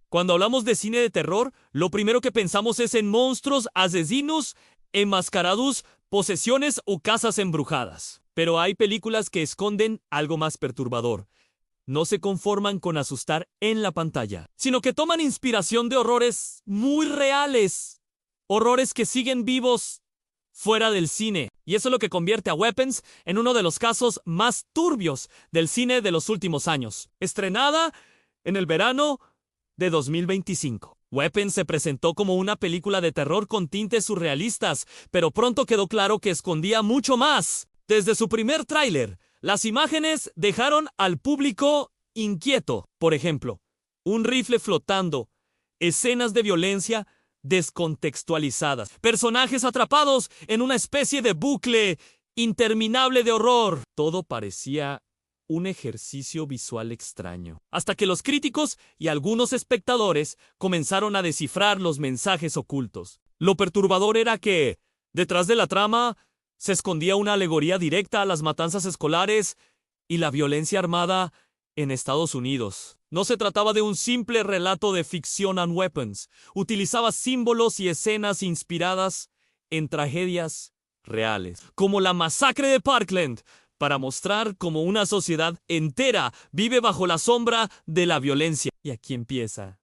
Cuando hablamos de cine de terror, lo primero que pensamos es en monstruos, asesinos, enmascarados, posesiones o casas embrujadas. Pero hay películas que esconden algo más perturbador. No se conforman con asustar en la pantalla, sino que toman inspiración de horrores muy reales. Horrores que siguen vivos fuera del cine. Y eso es lo que convierte a Weapons en uno de los casos más turbios del cine de los últimos años. Estrenada en el verano de 2025. Weapons se presentó como una película de terror con tintes surrealistas, pero pronto quedó claro que escondía mucho más. Desde su primer tráiler, las imágenes dejaron al público inquieto. Por ejemplo, un rifle flotando, escenas de violencia descontextualizadas, personajes atrapados en una especie de bucle interminable de horror. Todo parecía un ejercicio visual extraño, hasta que los críticos y algunos espectadores comenzaron a descifrar los mensajes ocultos. Lo perturbador era que, detrás de la trama, se escondía una alegoría directa a las matanzas escolares y la violencia armada en Estados Unidos. No se trataba de un simple relato de ficción and weapons. Utilizaba símbolos y escenas inspiradas en tragedias reales, como la masacre de Parkland, para mostrar cómo una sociedad entera vive bajo la sombra de la violencia. Y aquí empieza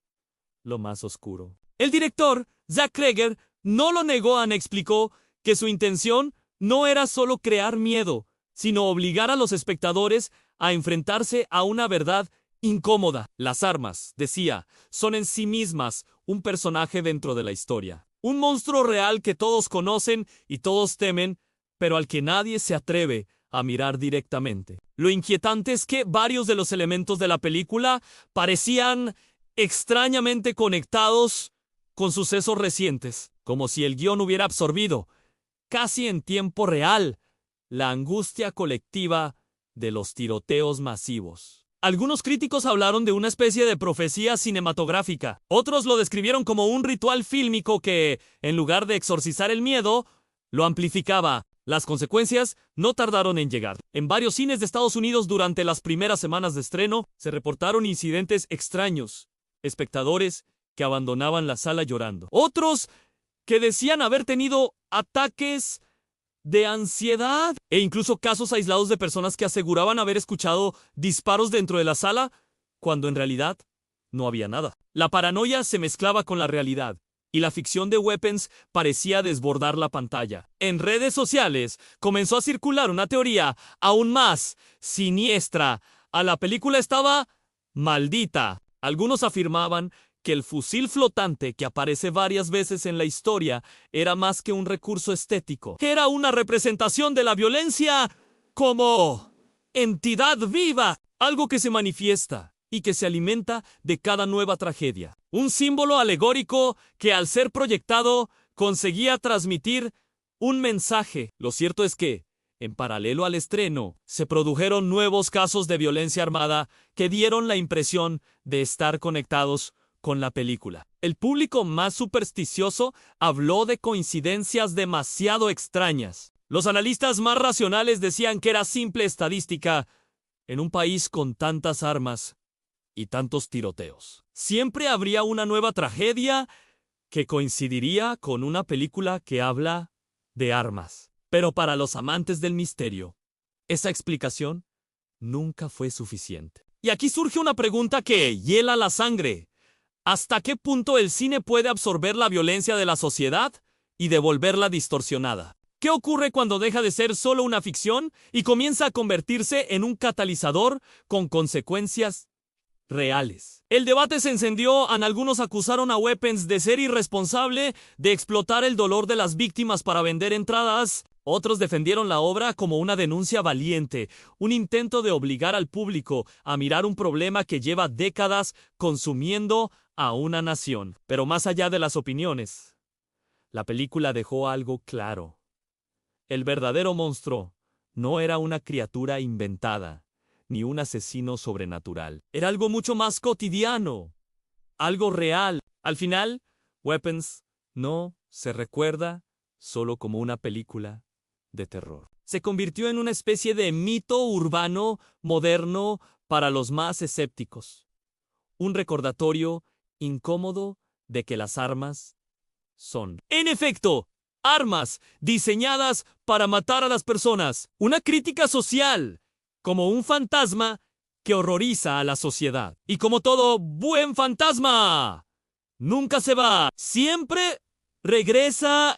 lo más oscuro. El director, Zach Cregger, no lo negó y explicó que su intención no era solo crear miedo, sino obligar a los espectadores a enfrentarse a una verdad incómoda. Las armas, decía, son en sí mismas un personaje dentro de la historia. Un monstruo real que todos conocen y todos temen, pero al que nadie se atreve a mirar directamente. Lo inquietante es que varios de los elementos de la película parecían extrañamente conectados con sucesos recientes, como si el guión hubiera absorbido, casi en tiempo real, la angustia colectiva de los tiroteos masivos. Algunos críticos hablaron de una especie de profecía cinematográfica. Otros lo describieron como un ritual fílmico que, en lugar de exorcizar el miedo, lo amplificaba. Las consecuencias no tardaron en llegar. En varios cines de Estados Unidos durante las primeras semanas de estreno se reportaron incidentes extraños, espectadores que abandonaban la sala llorando. Otros que decían haber tenido ataques de ansiedad e incluso casos aislados de personas que aseguraban haber escuchado disparos dentro de la sala cuando en realidad no había nada. La paranoia se mezclaba con la realidad y la ficción de Weapons parecía desbordar la pantalla. En redes sociales comenzó a circular una teoría aún más siniestra. A la película estaba maldita. Algunos afirmaban que el fusil flotante que aparece varias veces en la historia era más que un recurso estético, que era una representación de la violencia como entidad viva, algo que se manifiesta y que se alimenta de cada nueva tragedia. Un símbolo alegórico que al ser proyectado conseguía transmitir un mensaje. Lo cierto es que, en paralelo al estreno, se produjeron nuevos casos de violencia armada que dieron la impresión de estar conectados con la película. El público más supersticioso habló de coincidencias demasiado extrañas. Los analistas más racionales decían que era simple estadística en un país con tantas armas y tantos tiroteos. Siempre habría una nueva tragedia que coincidiría con una película que habla de armas. Pero para los amantes del misterio, esa explicación nunca fue suficiente. Y aquí surge una pregunta que hiela la sangre. ¿Hasta qué punto el cine puede absorber la violencia de la sociedad y devolverla distorsionada? ¿Qué ocurre cuando deja de ser solo una ficción y comienza a convertirse en un catalizador con consecuencias reales? El debate se encendió. Algunos acusaron a Weapons de ser irresponsable, de explotar el dolor de las víctimas para vender entradas. Otros defendieron la obra como una denuncia valiente, un intento de obligar al público a mirar un problema que lleva décadas consumiendo a una nación. Pero más allá de las opiniones, la película dejó algo claro. El verdadero monstruo no era una criatura inventada, ni un asesino sobrenatural. Era algo mucho más cotidiano, algo real. Al final, Weapons no se recuerda solo como una película de terror. Se convirtió en una especie de mito urbano moderno para los más escépticos. Un recordatorio incómodo de que las armas son, en efecto, armas diseñadas para matar a las personas. Una crítica social, como un fantasma que horroriza a la sociedad. Y como todo buen fantasma, nunca se va, siempre regresa